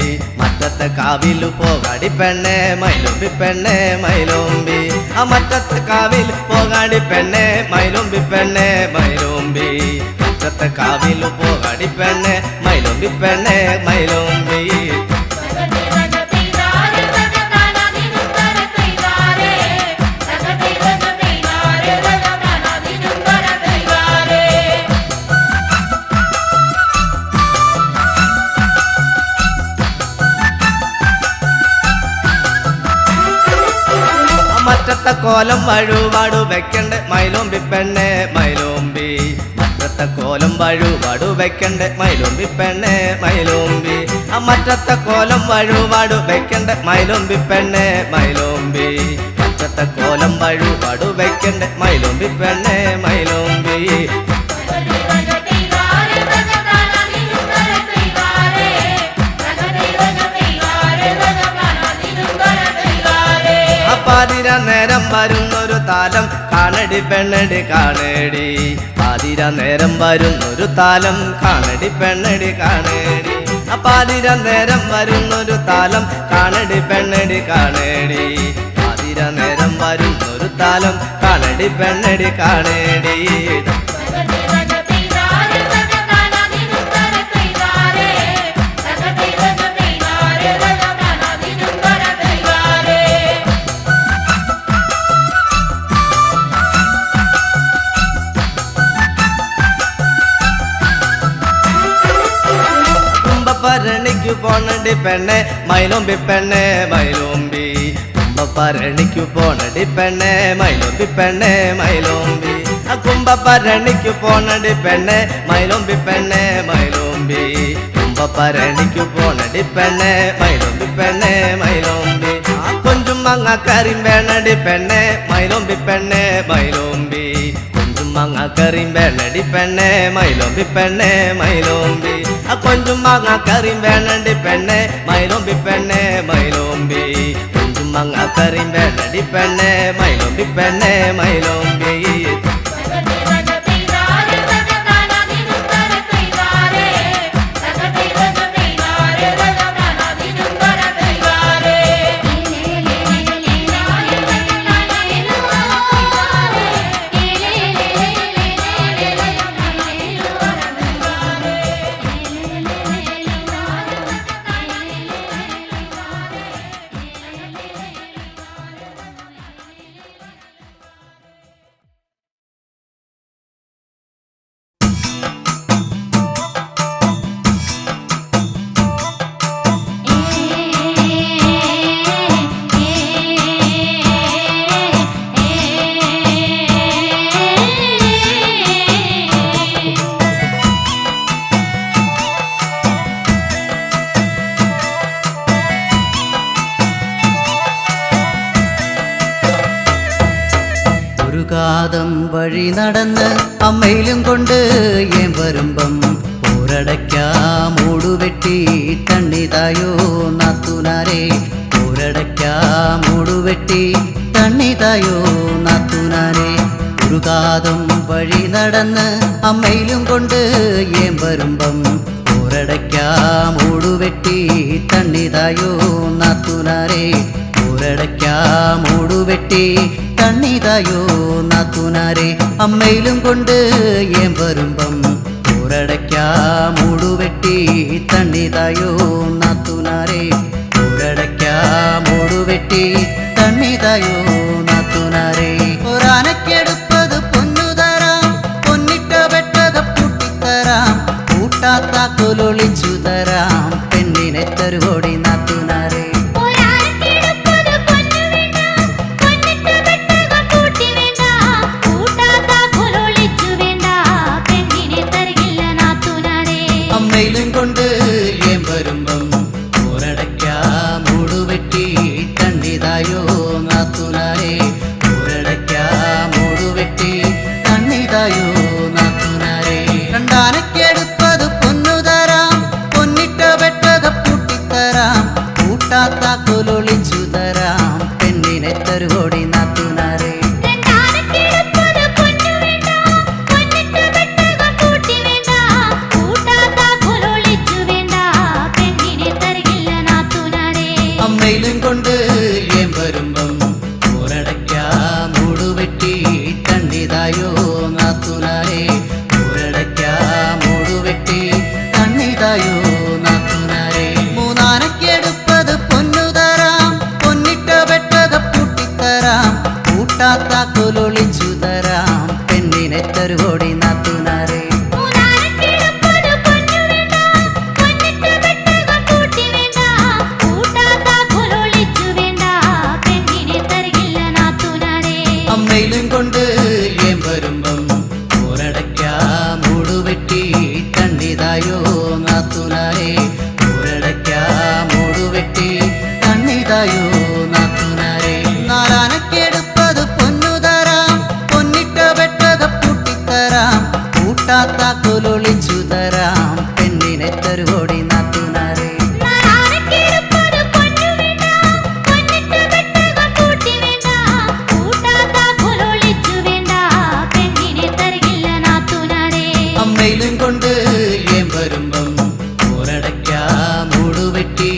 [SPEAKER 1] മറ്റത്തെ കാവിലു പോകാടി പെണ്ണെ മൈലോമ്പി പെണ്ണെ മൈലോമ്പി മറ്റത്തെ കാവിലു പോകാടി പെണ്ണെ മൈലോമ്പി പെണ്ണെ മൈലോമ്പി മറ്റത്തെ കാവിലു പോകാടി പെണ്ണെ മൈലോമ്പി പെണ്ണെ മൈലോമ്പി മറ്റത്തെ കോലം വഴുപാടു വെക്കണ്ടേ മൈലോമ്പി പെണ്ണെ മൈലോമ്പി മറ്റത്തെ കോലം വഴുപാടു വെക്കണ്ടേ മൈലോമ്പി പെണ്ണെ മൈലോമ്പി മറ്റത്തെ കോലം വഴുപാടു വെക്കണ്ടേ മൈലോമ്പി പെണ്ണെ മൈലോമ്പി മറ്റത്തെ കോലം വഴുപാടു വെക്കണ്ടേ മൈലോമ്പി പെണ്ണെ മൈലോമ്പി പാതിര നേരം വരുന്നൊരു താലം കാണടി പെണ്ണടി കാണേടി പാതിര നേരം വരുന്നൊരു താലം കാണടി പെണ്ണടി കാണേടി പാതിര നേരം വരുന്നൊരു താലം കാണടി പെണ്ണടി കാണേടി പാതിര നേരം വരുന്നൊരു താലം കാണടി പെണ്ണടി കാണേടി പരണിക്കു പോണടി പെണ്ണെ മൈലോമ്പി പെണ്ണെ മൈലോമ്പി കുംഭപ്പരണിക്കു പോണടി പെണ്ണെ മൈലോമ്പി പെണ്ണെ മൈലോമ്പി കുംഭപ്പരണിക്കു പോണടി പെണ്ണെ മൈലോമ്പി പെണ്ണെ മൈലോമ്പി കുംഭപ്പരണിക്കു പോണടി പെണ്ണെ മൈലോമ്പി പെണ്ണെ മൈലോമ്പി കൊഞ്ചും മങ്ങക്കറിയും വേണടി പെണ്ണെ മൈലോമ്പി പെണ്ണെ മൈലോമ്പി മങ്ങക്കറിയും വേണടി പെണ്ണെ മൈലോമ്പി പെണ്ണെ മൈലോമ്പി കൊഞ്ചും മങ്ങക്കറിയും വേണടി പെണ്ണെ മൈലോമ്പി പെണ്ണെ മൈലോമ്പി കൊഞ്ചും മങ്ങക്കറിയും വേണടി പെണ്ണെ മൈലോമ്പി പെണ്ണെ മൈലോമ്പി
[SPEAKER 3] കാതം വഴി നടന്ന് അമ്മയിലും കൊണ്ട് ഏൻ വരുമ്പം പോരടയ്ക്കാ മൂടുവെട്ടി തണ്ണിതായോ നാത്തുനാരെ പോരടയ്ക്കാ മൂടുവെട്ടി തണ്ണിതായോ നാത്തുനാരെ ഒരു കാതം വഴി നടന്ന് അമ്മയിലും കൊണ്ട് ഏൻ വരുമ്പം പോരടയ്ക്കാ മൂടുവെട്ടി തണ്ണിതായോ നാത്തുനാരെ പോരടയ്ക്കാ മൂടുവെട്ടി തണ്ണിതായോ നാത്തുനാരെ അമ്മയിലും കൊണ്ട് ഏൻ വരുമ്പം പോരടയ്ക്കാ മൂടുവെട്ടി തണ്ണിതായോ നാത്തുനാരെ പോരടയ്ക്കാ മൂടുവെട്ടി തണ്ണിതായോ നാത്തുനാരെ ഒരാനക്കെടുപ്പത് പൊന്നു തരാം പൊന്നിട്ട വെട്ടക പൂട്ടിത്തരാം കൂട്ടാത്താക്കൊലൊളിച്ചു തരാം പെണ്ണിനെ തരുവോടി നാത്തുനാരെ അമ്മയിലും കൊണ്ട് ഏൻ വരുമ്പം പോരടയ്ക്കാ മൂടുവെട്ടി തണ്ണിതായോ നാത്തുനാരെ പോരടയ്ക്കാ മൂടുവെട്ടി തണ്ണിതായോ നാത്തുനാരെ രണ്ടാനക്കെടുപ്പത് പൊന്നു തരാം പൊന്നിട്ട വെട്ടക പൂട്ടിത്തരാം കൂട്ടാത്താക്കൊലൊളിച്ചു തരാം പെണ്ണിനെ തരുവോടി നാത്തുനാരെ അമ്മയിലും കൊണ്ട് ഏൻ വരുമ്പം പോരടയ്ക്കാ മൂടുവെട്ടി തണ്ണിതായോ നാത്തുനാരെ പോരടയ്ക്കാ മൂടുവെട്ടി തണ്ണിതായോ നാത്തുനാരെ മൂന്നാനക്കെടുപ്പത് പൊന്നു തരാം പൊന്നിട്ട വെട്ടക പൂട്ടിത്തരാം കൂട്ടാത്താക്കൊലൊളിച്ചു തരാം പെണ്ണിനെ തരുവോടി നാത്തുനാരെ അമ്മയിലും കൊണ്ട് ഏൻ വരുമ്പം പോരടയ്ക്കാ മൂടുവെട്ടി തണ്ണിതായോ നാത്തുനാരെ പോരടയ്ക്കാ മൂടുവെട്ടി തണ്ണിതായോ നാത്തുനാരെ നാലാനക്കെടുപ്പത് പൊന്നു തരാം പൊന്നിട്ട വെട്ടക പൂട്ടിത്തരാം കൂട്ടാത്താക്കൊലൊളിച്ചു തരാം പെണ്ണിനെ തരുവോടി നാത്തുനാരെ അമ്മയിലും കൊണ്ട് ഏൻ വരുമ്പം പോരടയ്ക്കാ മൂടുവെട്ടി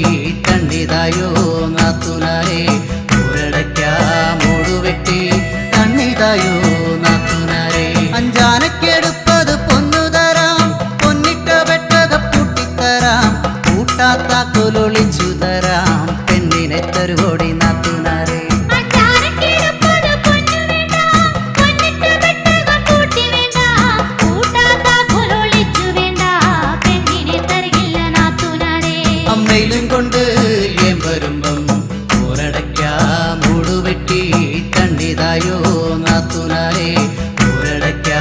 [SPEAKER 3] തണ്ണിതായോ നാത്തുനാരെ പോരടയ്ക്കാ മൂടുവെട്ടി തണ്ണിതായോ നാത്തുനാരെ അഞ്ചാനക്കെടുപ്പത് പൊന്നു തരാം പൊന്നിട്ട വെട്ടക പൂട്ടിത്തരാം കൂട്ടാത്താക്കൊലൊളിച്ചു തരാം പെണ്ണിനെ തരുവോടി നാത്തുനാരെ അമ്മയിലും കൊണ്ട് ഏൻ വരുമ്പം പോരടയ്ക്കാ മൂടുവെട്ടി തണ്ണിതായോ നാത്തുനാരെ പോരടയ്ക്കാ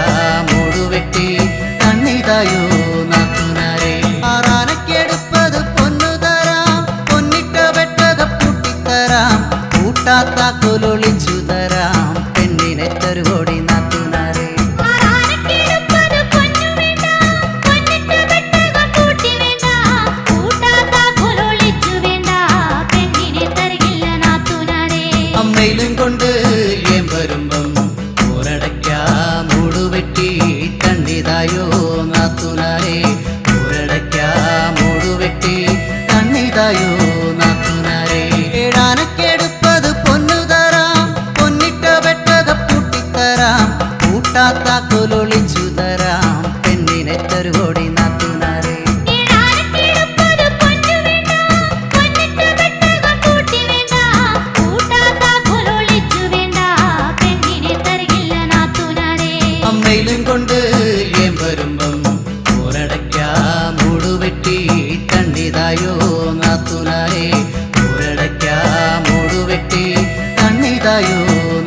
[SPEAKER 3] മൂടുവെട്ടി തണ്ണിതായോ നാത്തുനാരെ ആറാനക്കെടുപ്പത് പൊന്നു തരാം പൊന്നിട്ട വെട്ടക പൂട്ടിത്തരാം കൂട്ടാത്താക്കൊലൊളിച്ചു തരാം പെണ്ണിനെ തരുവോടി നാത്തുനാരെ അമ്മയിലും കൊണ്ട് ഏൻ വരുമ്പം പോരടയ്ക്കാ മൂടുവെട്ടി തണ്ണിതായോ നാത്തുനാരെ പോരടയ്ക്കാ മൂടുവെട്ടി തണ്ണിതായോ നാത്തുനാരെ ഏഴാനക്കെടുപ്പത് പൊന്നു തരാം പൊന്നിട്ട വെട്ടക പൂട്ടിത്തരാം കൂട്ടാത്താക്കൊലൊളിച്ചു തരാം പെണ്ണിനെ തരുവോടി നാത്തുനാരെ അമ്മയിലും കൊണ്ട് ഏൻ വരുമ്പം പോരടയ്ക്കാ മൂടുവെട്ടി തണ്ണിതായോ നാത്തുനാരെ പോരടയ്ക്കാ മൂടുവെട്ടി തണ്ണിതായോ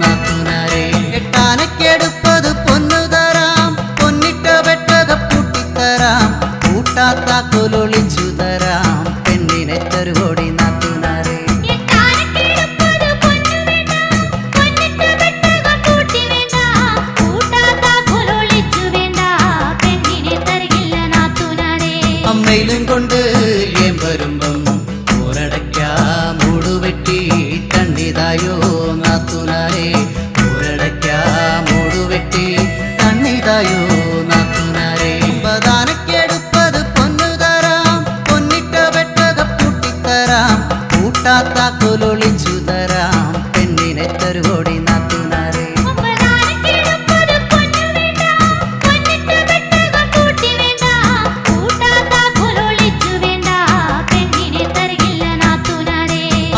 [SPEAKER 3] നാത്തുനാരെ എട്ടാനക്കെടുപ്പത് പൊന്നു തരാം പൊന്നിട്ട വെട്ടക പൂട്ടിത്തരാം കൂട്ടാത്താക്കൊലൊളിച്ചു തരാം പെണ്ണിനെ തരുവോടി നാത്തുനാരെ കൂട്ടാത്താക്കോലൊളിച്ചു തരാം പെണ്ണിനെ തരുവോടി നാത്തുനാരെ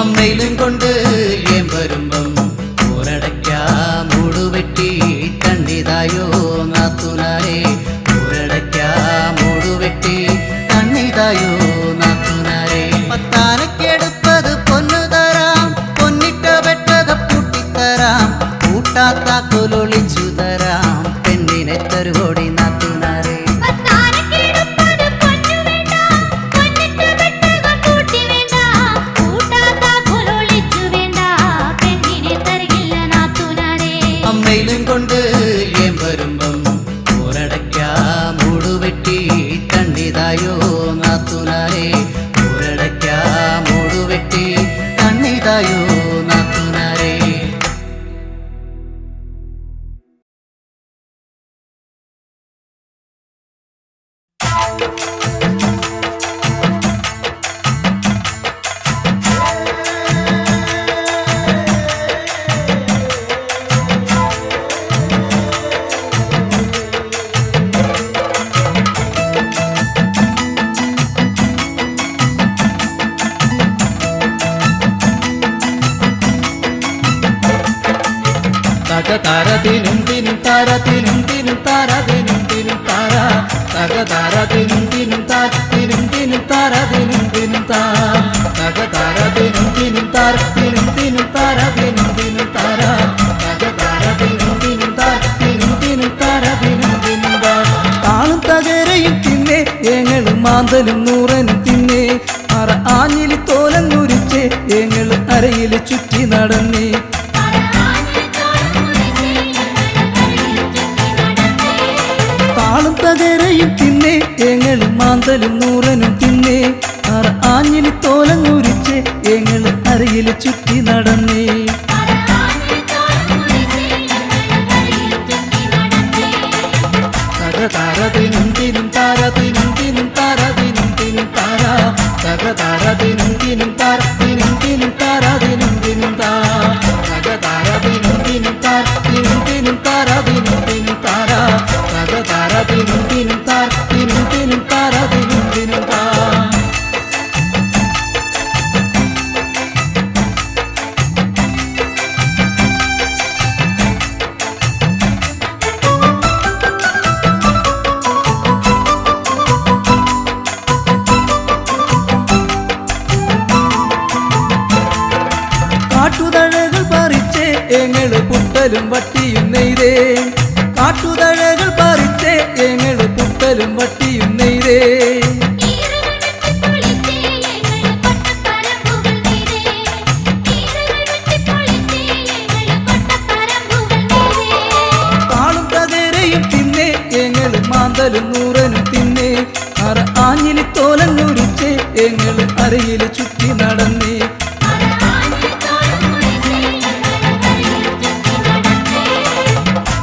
[SPEAKER 3] അമ്മയിലും കൊണ്ട് ഏം വരുമ്പം ഊരടയ്ക്കാ മൂടുവെട്ടി കണ്ണിതായോ നാത്തുനാരെ ഊരടയ്ക്കാ മൂടുവെട്ടി കണ്ണിതായോ നാത്തുനാരെ പത്താനക്കെടുപ്പത് പൊന്നു തരാം പൊന്നിട്ട വെട്ടക പൂട്ടിത്തരാം കൂട്ടാത്താക്കോലൊളിച്ചു തരാം പെണ്ണിനെ തരുവോടി നാത്തുനാരെ അമ്മയിലും കൊണ്ട് ഏം വരുമ്പം ഊരടയ്ക്കാ മൂടുവെട്ടി കണ്ണിതായോ നാത്തുനാരെ ഊരടയ്ക്കാ മൂടുവെട്ടി കണ്ണിതായോ നാത്തുനാരെ
[SPEAKER 2] തകതാരതിനും തിനും താരതിനും തിനും താരതിനും തിനും താര തകതാരതിനും തിനും താരതിനും തിനും താരതിനും തിനും താ തകതാരതിനും തിനും താരതിനും തിനും താരതിനും തിനും താര തകതാരതിനും തിനും താരതിനും തിനും താരതിനും തിനും താ
[SPEAKER 4] താളും തകരയും തിന്നെ ഏങ്ങളും മാന്തലും നൂറനും തിന്നെ അറ ആഞ്ഞിലി തോലങ്ങുരിച്ച് ഏങ്ങള് അരയിൽ ചുറ്റി നടന്നേ താളും തകരയും തിന്നെ ഏങ്ങളും മാന്തലും നൂറനും തിന്നെ അറ ആഞ്ഞിലി തോലങ്ങുരിച്ച് ഏങ്ങള് അരയിൽ ചുറ്റി നടന്നേ
[SPEAKER 2] തകതാരതിനും തിനും താരതിനും തിനും താരതിനും തിനും താര തകതാരതിനും തിനും താരതിനും തിനും താരതിനും തിനും താ തകതാരതിനും തിനും താരതിനും തിനും താരതിനും തിനും താര തകതാരതിനും തിനും താരതിനും തിനും താരതിനും തിനും താ
[SPEAKER 4] കാട്ടുതഴകൾ പറിച്ച് ഏങ്ങള് പുട്ടലും വട്ടിയും നെയ്തേ കാട്ടുതഴകൾ പറിച്ച് ഏങ്ങള് പുട്ടലും വട്ടിയും നെയ്തേ താളും തകരയും തിന്നെ ഏങ്ങള് മാന്തലും നൂറനും തിന്നെ അറ ആഞ്ഞിലി തോലങ്ങുരിച്ച് ഏങ്ങള് അരയിൽ ചുറ്റി നടന്നേ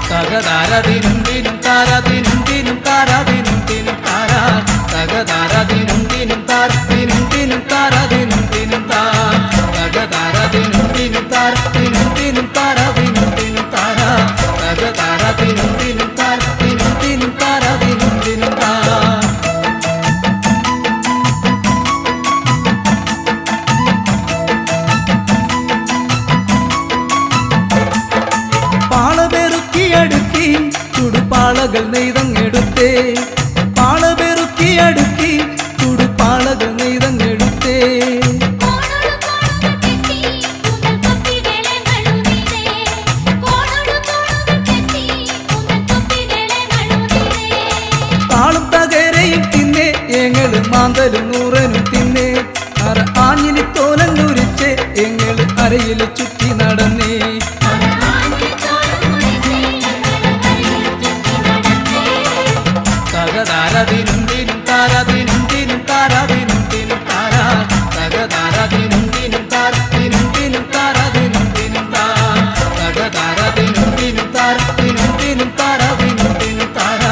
[SPEAKER 2] തകതാരതിനും തിനും താരതിനും തിനും താരതിനും തിനും താര തകതാരതിനും തിനും താരതിനും തിനും താരതിനും തിനും താ തകതാരതിനും തിനും താരതിനും തിനും താരതിനും തിനും താര തകതാരതിനും തിനും താരതിനും തിനും താരതിനും തിനും താ
[SPEAKER 4] പാളപെറുക്കി അടുക്കി ചുടുപാളകൾ നെയ്തങ്ങെടുത്തേ പാളപെറുക്കി അടുക്കി ചുടുപാളകൾ നെയ്തങ്ങെടുത്തേ താളും തകരയും തിന്നെ ഏങ്ങള് മാന്തലും നൂറനും തിന്നെ അറ ആഞ്ഞിലി തോലങ്ങുരിച്ച് ഏങ്ങള് അരയിൽ ചുറ്റി നടന്നേ
[SPEAKER 2] തകതാരതിനും തിനും താരതിനും തിനും താരതിനും തിനും താര തകതാരതിനും തിനും താരതിനും തിനും താരതിനും തിനും താ തകതാരതിനും തിനും താരതിനും തിനും താരതിനും തിനും താര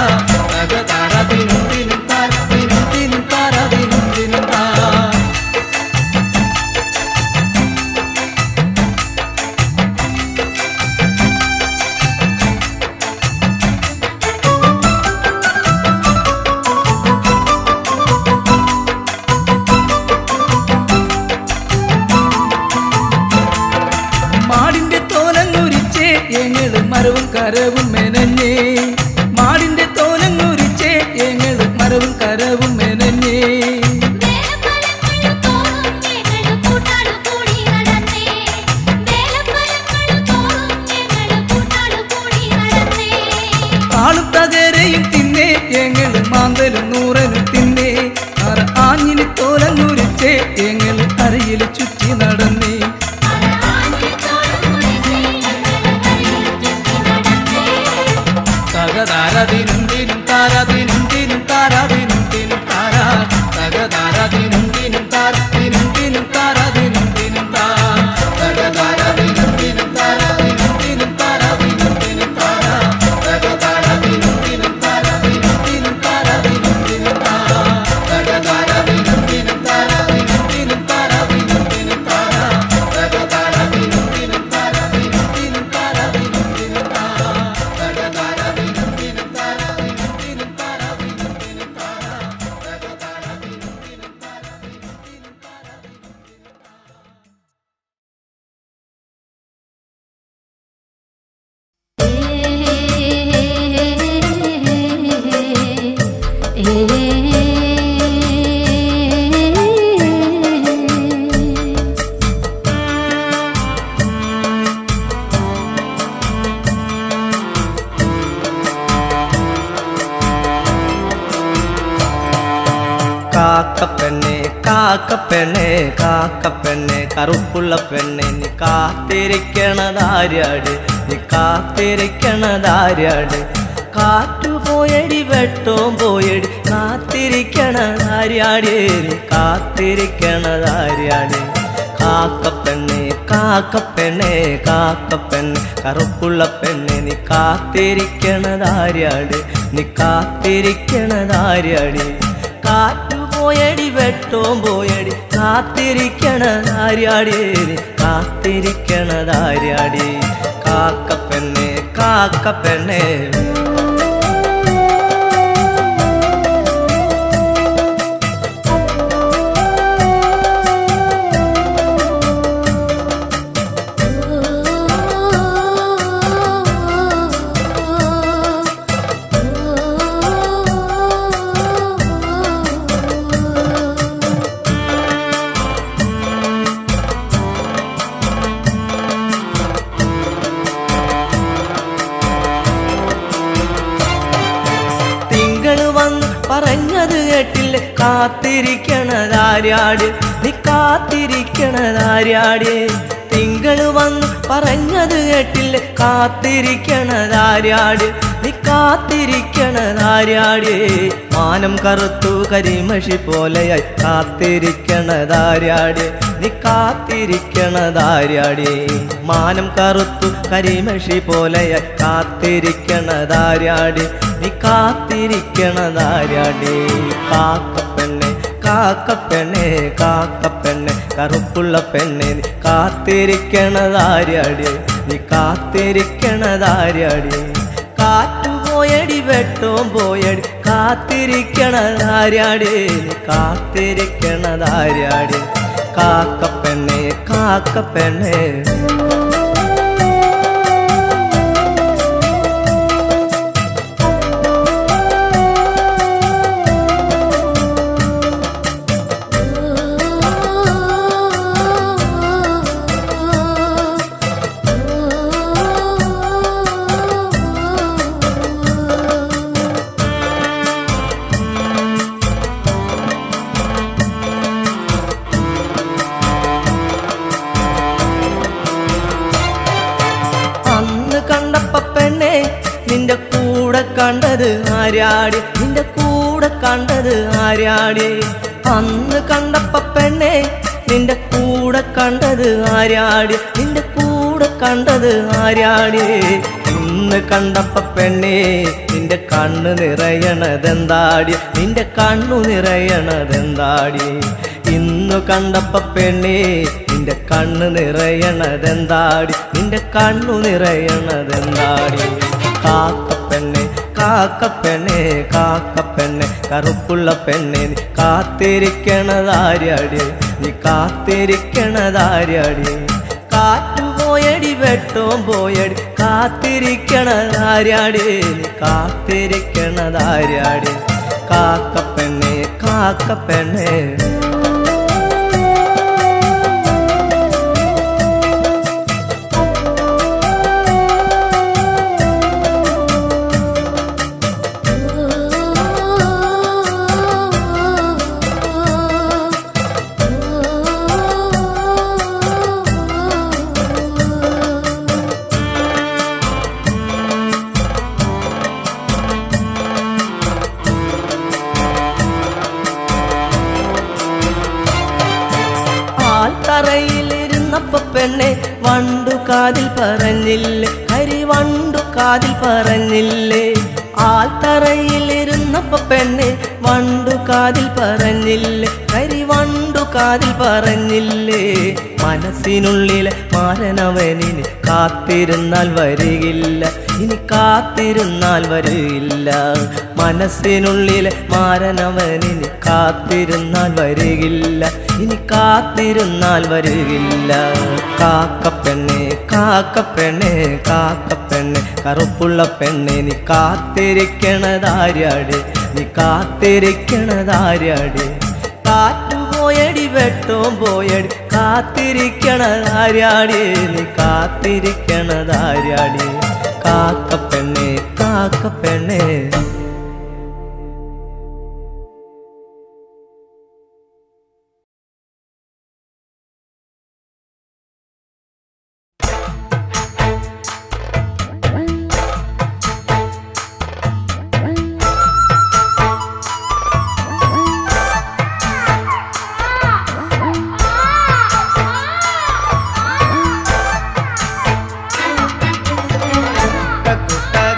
[SPEAKER 2] തകതാരതിനും തിനും താരതിനും തിനും താരതിനും തിനും താ
[SPEAKER 4] മരവും കരവും മെനഞ്ഞേ മാടിന്റെ തോലങ്ങുരിച്ചേ ഞങ്ങള് മരവും കരവും മെനഞ്ഞേ ആളും തകരയും തിന്നേ ഞങ്ങള് മാന്തലും നൂറനും തിന്നേ ആഞ്ഞിലി തോലങ്ങുരിച്ചേ ഞങ്ങള് അരയില് ചുറ്റി നടന്നേ
[SPEAKER 2] തകതാരദിനും ദിനും താരദിനും ദിനും താരദിനും ദിനും താര തകതാരദിനും ദിനും താരദിനും ദിനും താരദിനും ദിനും താ തകതാരദിനും ദിനും താരദിനും ദിനും താരദിനും ദിനും താര തകതാരദിനും ദിനും താരദിനും ദിനും താരദിനും ദിനും താ തകതാരദിനും ദിനും താരദിനും ദിനും താരദിനും ദിനും താര തകതാരദിനും ദിനും താരദിനും ദിനും താരദിനും ദിനും താ തകതാരദിനും ദിനും താരദിനും ദിനും താരദിനും ദിനും താര തകതാരദിനും ദിനും താരദിനും ദിനും
[SPEAKER 1] കാക്കപ്പെണ്ണെ കാക്കപ്പെണ്ണെ കാക്കപ്പെണ്ണെ കറുപ്പുള്ള പെണ്ണെ നീ കാത്തിരിക്കണതാര്യാട് നീ കാത്തിരിക്കണതാര്യാട് കാറ്റു പോയടി വെട്ടവും പോയടി കാത്തിരിക്കണതാര്യാടേ നീ കാത്തിരിക്കണതാര്യാട് കാക്കപ്പെണ്ണെ കാക്കപ്പെണ്ണെ കാക്കപ്പെണ്ണെ കറുപ്പുള്ള പെണ്ണെ നീ കാത്തിരിക്കണതാര്യാട് നീ കാത്തിരിക്കണതാര്യാട് കാറ്റു പോയടി വെട്ടവും പോയടി കാത്തിരിക്കണതാര്യാടേ കാത്തിരിക്കണതാര്യാടേ കാക്കപ്പെണ്ണെ കാക്കപ്പെണ്ണെ പറഞ്ഞത് കേട്ടില്ലേ കാത്തിരിക്കണതാര്യാട് നീ കാത്തിരിക്കണതാര്യാടേ തിങ്കള് വന്ന് പറഞ്ഞത് കേട്ടില്ലേ കാത്തിരിക്കണതാര്യാട് നീ കാത്തിരിക്കണതാര്യാടേ മാനം കറുത്തു കരിമഷി പോലെയായി കാത്തിരിക്കണതാര്യാടേ നീ കാത്തിരിക്കണതാര്യാടേ മാനം കറുത്തു കരിമഷി പോലെയായി കാത്തിരിക്കണതാര്യാടേ നീ കാത്തിരിക്കണതാര്യാടേ കാക്കപ്പെണ്ണെ കാക്കപ്പെണ്ണെ കാക്കപ്പെണ്ണെ കറുപ്പുള്ള പെണ്ണെ നീ കാത്തിരിക്കണതാര്യാടേ നീ കാത്തിരിക്കണതാര്യാടേ കാറ്റു പോയടി വെട്ടവും പോയടി കാത്തിരിക്കണതാര്യാടേ നീ കാത്തിരിക്കണതാര്യാടേ കാക്കപ്പെണ്ണെ കാക്കപ്പെണ്ണെ നിന്റെ കൂടെ കണ്ടത് ആര്യാടി നിന്റെ കൂടെ കണ്ടത് ആര്യാടി അന്ന് കണ്ടപ്പ പെണ്ണെ നിന്റെ കൂടെ കണ്ടത് ആര്യാടി നിന്റെ കൂടെ കണ്ടത് ആര്യാടി ഇന്ന് കണ്ടപ്പ പെണ്ണെ നിന്റെ കണ്ണു നിറയണതെന്താടി നിന്റെ കണ്ണു നിറയണതെന്താടി ഇന്നു കണ്ടപ്പ പെണ്ണെ നിന്റെ കണ്ണു നിറയണതെന്താടി നിന്റെ കണ്ണു നിറയണതെന്താടി കാക്കപ്പെണ്ണെ കാക്കപ്പെണ്ണെ കാക്കപ്പെണ്ണെ കറുപ്പുള്ള പെണ്ണെ നീ കാത്തിരിക്കണതാര്യാടി നീ കാത്തിരിക്കണതാര്യാടി കാറ്റു കാറ്റുപോയടി വെട്ടവും പോയടി കാത്തിരിക്കണതാര്യാടി നീ കാത്തിരിക്കണതാര്യാടി കാക്കപ്പെണ്ണേ കാക്കപ്പെണ്ണേ തറയിലിരുന്നപ്പോ പെണ്ണെ വണ്ടു കാതിൽ പറഞ്ഞില്ലേ കരിവണ്ടു കാതിൽ പറഞ്ഞില്ലേ ആൽത്തറയിലിരുന്നപ്പോ പെണ്ണെ വണ്ടു കാതിൽ പറഞ്ഞില്ലേ കരിവണ്ടു കാതിൽ പറഞ്ഞില്ലേ മനസ്സിനുള്ളിലെ മാരനവനിന് കാത്തിരുന്നാൽ വരികില്ല ഇനി കാത്തിരുന്നാൽ വരികില്ല മനസ്സിനുള്ളിലെ മാരനവനിന് കാത്തിരുന്നാൽ വരികില്ല ഇനി കാത്തിരുന്നാൽ വരികില്ല കാക്കപ്പെണ്ണേ കാക്കപ്പെണ്ണേ കാക്കപ്പെണ്ണേ കറുപ്പുള്ള പെണ്ണെ നീ കാത്തിരിക്കണതാര്യാടി നീ കാത്തിരിക്കണതാര്യാടി കാറ്റുപോയടി വെട്ടവും പോയടി കാത്തിരിക്കണതാര്യാടി നീ കാത്തിരിക്കണതാര്യാടി കാക്കപ്പെണ്ണേ കാക്കപ്പെണ്ണേ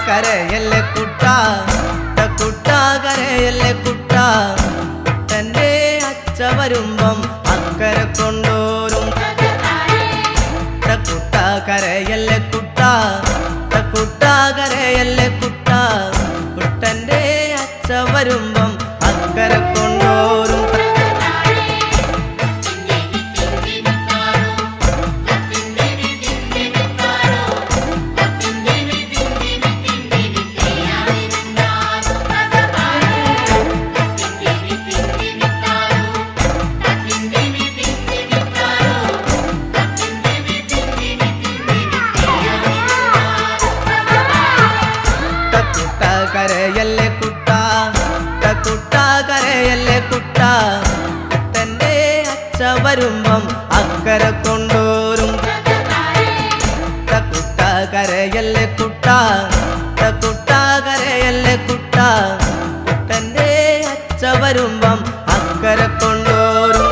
[SPEAKER 1] കരയല്ലേ കുട്ട കുട്ട കരയല്ലേ കുട്ട തൻ്റെ അച്ഛ വരുമ്പം അക്കരെ കൊണ്ടോരും കുട്ട കരയല്ലേ കുട്ട കുട്ട കരയല്ലേ കുട്ട കുട്ടൻ്റെ അച്ഛ വരുമ്പം അക്കരെ കൊണ്ടോരും കരയല്ലേ കുട്ട കുട്ട കരയല്ലേ കുട്ട കുട്ടൻ്റെ അച്ഛ വരുമ്പം അക്കരെ കൊണ്ടോരും കുട്ട കരയല്ലേ കുട്ട കുട്ട കരയല്ലേ കുട്ട കുട്ടൻ്റെ അച്ഛ വരുമ്പം അക്കരെ കൊണ്ടോരും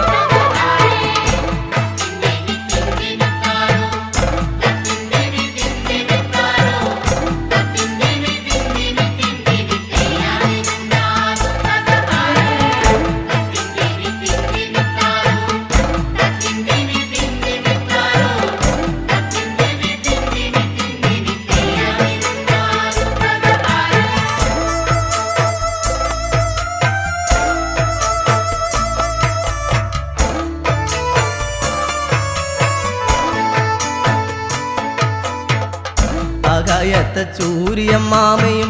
[SPEAKER 1] ആകാശത്തെ ചൂര്യമ്മാമയും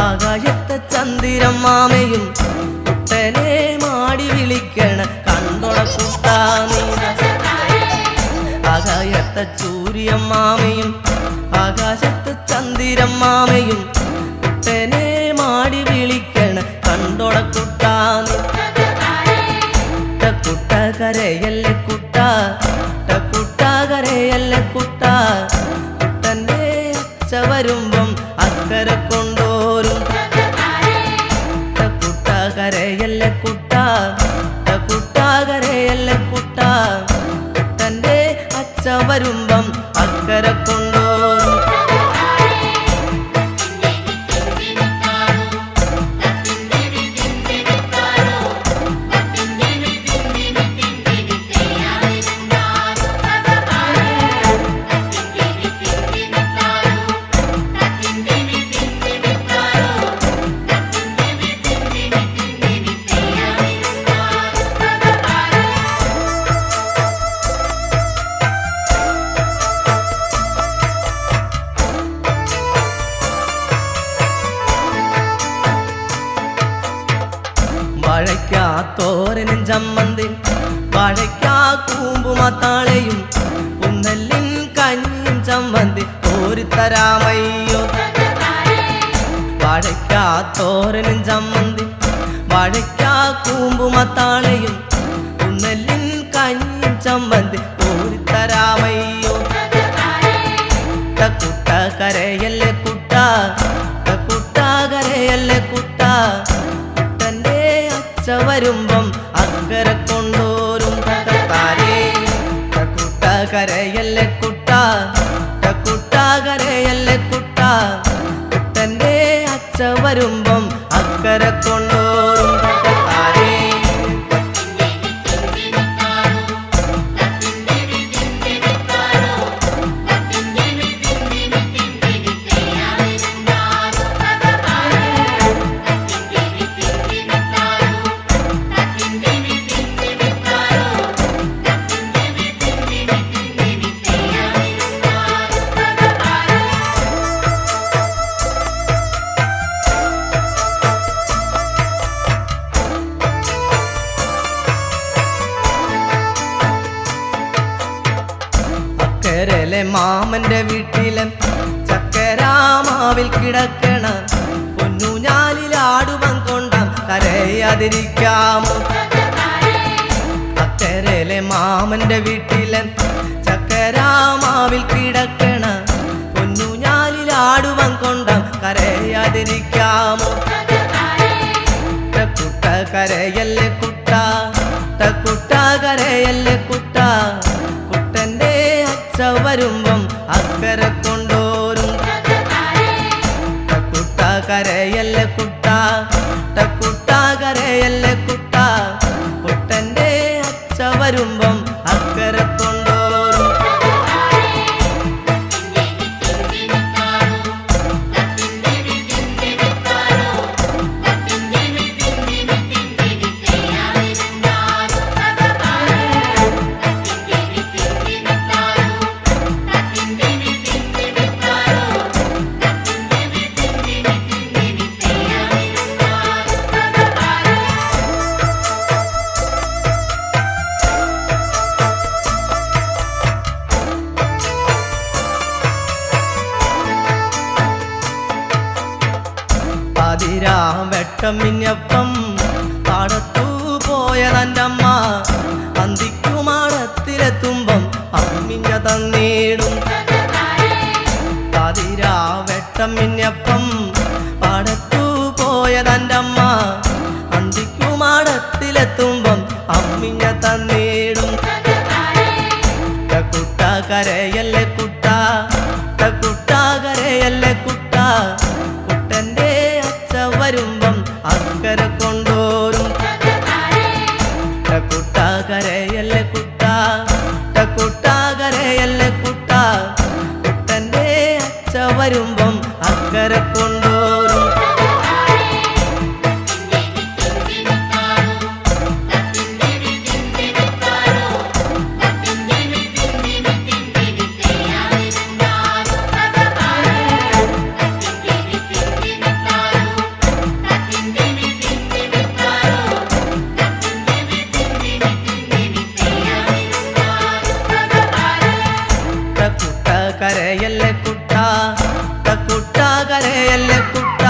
[SPEAKER 1] ആകാശത്തെ ചന്ദിരമ്മാമയും കുട്ടനെ മാടി വിളിക്കണ കണ്ടോട കുട്ടാ നീ ആകാശത്തെ ചൂര്യമ്മാമയും ആകാശത്തെ ചന്ദിരമ്മാമയും കുട്ടനെ മാടി വിളിക്കണ കണ്ടോട കുട്ടാ നീ കുട്ട കരയല്ലേ കുട്ട കുട്ട കരയല്ലേ കുട്ട കുട്ടൻ്റെ അച്ഛ വരുമ്പം അക്കരെ കൊണ്ടോരും കുട്ട കരയല്ലേ കുട്ട കുട്ട കരയല്ലേ കുട്ട കുട്ടൻ്റെ അച്ഛ വരുമ്പം അക്കരെ കൊണ്ടോരും വാഴയ്ക്കാ കൂമ്പുമത്താളയും കുന്നല്ലിൻ കഞ്ഞും ചമ്മന്തി കോരിത്തരാമയ്യോ വാഴയ്ക്കാ തോരനും ചമ്മന്തി വാഴയ്ക്കാ കൂമ്പുമത്താളയും കുന്നല്ലിൻ കഞ്ഞും ചമ്മന്തി കോരിത്തരാമയ്യോ കുട്ട കരയല്ലേ കുട്ട കുട്ട കരയല്ലേ കുട്ട കുട്ടൻ്റെ അച്ഛ വരുമ്പം അക്കരെ കൊണ്ടോരും താരേ കുട്ട കരയല്ലേ കുട്ട കുട്ട കരയല്ലേ കുട്ട കുട്ടൻ്റെ അച്ഛ വരുമ്പം അക്കരെ കൊണ്ടോരും താരേ ചക്കരയിലെ മാമന്റെ വീട്ടിലെ ചക്കരാമാവിൽ കിടക്കണ പൊന്നുഞാലിലാടുവൻ കൊണ്ടാം കരയാതിരിക്കാമോ ചക്കരയിലെ മാമന്റെ വീട്ടിലെ ചക്കരാമാവിൽ കിടക്കണ പൊന്നുഞാലിലാടുവൻ കൊണ്ടാം കരയാതിരിക്കാമോ കുട്ട കരയല്ലേ കുട്ട കുട്ട കരയല്ലേ കുട്ട കുട്ടൻ്റെ അച്ഛ വരുമ്പം അക്കരെ കൊണ്ടോരും കുട്ട കരയല്ലേ കുട്ട കുട്ട കരയല്ലേ കുട്ട കുട്ടൻ്റെ അച്ഛ വരുമ്പം അക്കരെ കൊണ്ടോരും വെട്ടം മിന്നപ്പം പാടത്തു പോയതൻ്റമ്മ അന്തിക്കുമാടത്തിലെത്തുമ്പം അമ്മിഞ്ഞ തന്നീടും വെട്ടം മിന്നപ്പം പാടത്തു പോയതൻ്റമ്മ അന്തിക്കുമാടത്തിലെത്തുമ്പം അമ്മിഞ്ഞ തന്നീടും കുട്ട കരയല്ലേ കുട്ട കുട്ട കരയല്ലേ കുട്ട കുട്ടൻ്റെ അച്ഛ വരുമ്പം അക്കരെ കൊണ്ടോരും കുട്ട കരയല്ലേ കുട്ട കുട്ട കരയല്ലേ കുട്ട കുട്ടൻ്റെ അച്ഛ വരുമ്പം അക്കരെ കൊണ്ടോരും കരയല്ലേ കുട്ട കുട്ട കരയല്ലേ കുട്ട